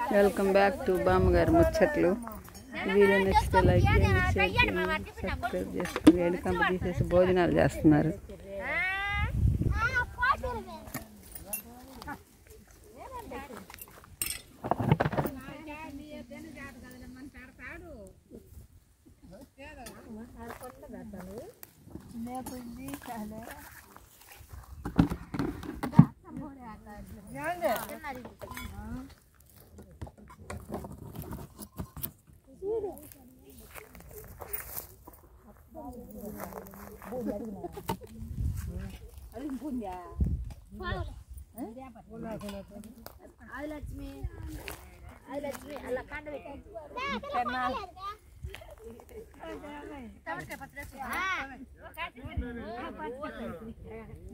Welcome back to బామ్మగారి ముచ్చట్లు. Video నచ్చితే like చేయండి, షేర్ చేయండి, సబ్స్క్రైబ్ చేసుకుని వేడికంప తీసేసి భోజనాలు చేస్తున్నారు.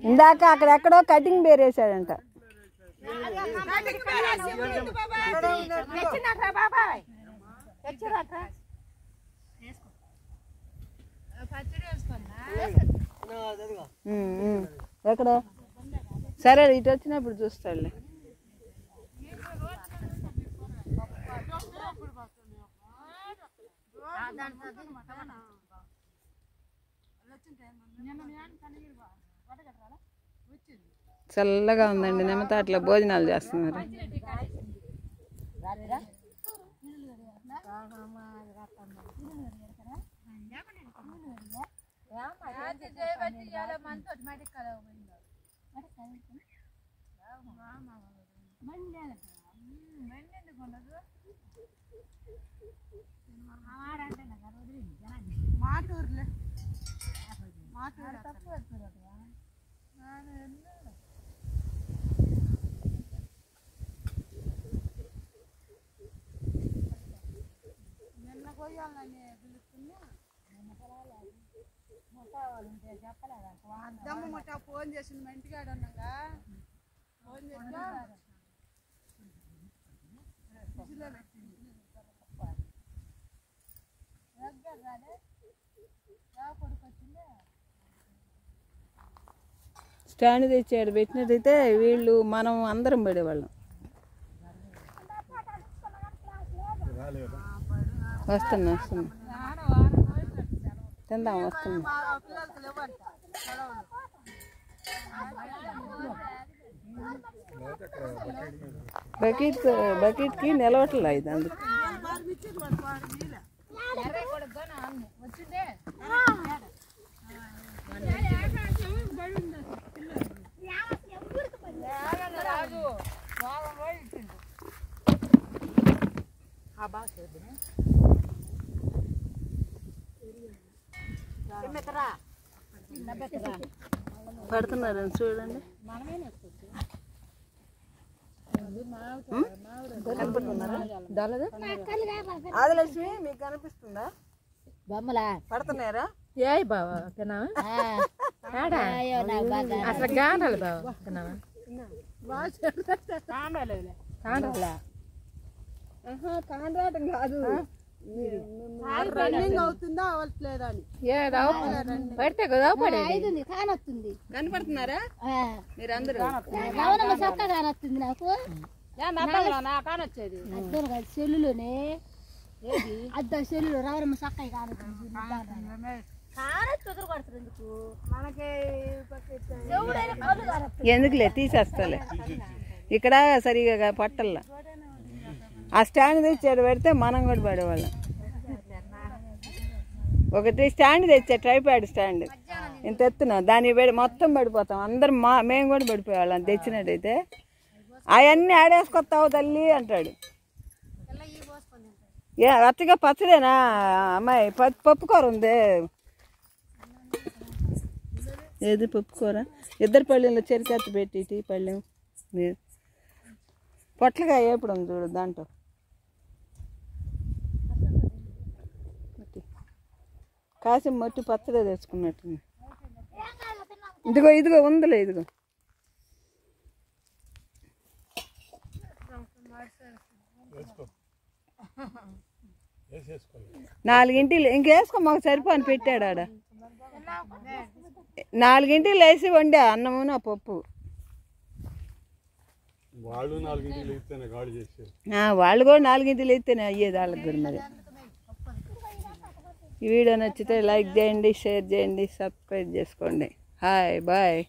ఇందాక అక్కడెక్కడో కటింగ్ బేరేసాడంట. ఎక్కడ సరే ఇటు వచ్చినప్పుడు చూస్తాడులే. చల్లగా ఉందండి. నిమ్మతాట్ల భోజనాలు చేస్తున్నారు. ఫోన్ చేసింది మా ఇంటికాడ ఉన్నాగా. ఫోన్ చేసి స్టాండ్ తెచ్చాడు. పెట్టినట్టయితే వీళ్ళు మనం అందరం పడేవాళ్ళం. వస్తున్నా తిందాం. వస్తున్నా. బకెట్కి నిలవట్లే ఇది. అందుకు పడుతున్నారని చూడండి. ఆదిలక్ష్మి మీకు కనిపిస్తుందా? బొమ్మలా పడుతున్నారా? ఏ బావా తిన్నావా? అసలు గాండాలి బావా తిన్నావా? కాండ్రాటం కాదు, రన్నింగ్ అవుతుందా అవ్వట్లేదా అని. పడితే కదా ఐదుంది కానొస్తుంది. కనపడుతున్నారా మీరందరూ? చక్క కానొస్తుంది నాకు. కానొచ్చేది సెల్లులోనే అద్ద సెల్లు రవరమ్మ చక్క కానొస్తుంది. ఎందుకులే తీసేస్తాలే. ఇక్కడ సరిగా పట్టల్లా. ఆ స్టాండ్ తెచ్చాడు పెడితే మనం కూడా పడేవాళ్ళం. ఒకటి స్టాండ్ తెచ్చా, ట్రైప్యాడ్ స్టాండ్ ఇంత ఎత్తున. దాన్ని మొత్తం పడిపోతాం అందరం. మేము కూడా పడిపోయేవాళ్ళం తెచ్చినట్టయితే. అవన్నీ ఆడేసుకొస్తావు తల్లి అంటాడు. ఏ అచ్చగా పచ్చడేనా అమ్మాయి? పప్పుకూర ఉంది. ఏది పప్పుకూర? ఇద్దరు పళ్ళెంలో చెరికెత్త పెట్టి టీ పళ్ళెం పొట్లగా ఎప్పుడు ఉంది చూడు. దాంట్లో కాసి మట్టి పచ్చడే తెచ్చుకున్నట్టుంది. ఇదిగో ఉందిలే. ఇదిగో 4 గంటలు ఇంకేసుకో మాకు సరిపోని పెట్టాడు ఆడ. 4 గంటలు వేసి వండా అన్నము నా పప్పు. వాళ్ళు 4 ఇస్తేనే గాడి చేసేది. వాళ్ళు కూడా 4 అయితేనే అయ్యేది వాళ్ళకి కూడా మరి. ఈ వీడియో నచ్చితే లైక్ చేయండి, షేర్ చేయండి, సబ్స్క్రైబ్ చేసుకోండి. Hi bye.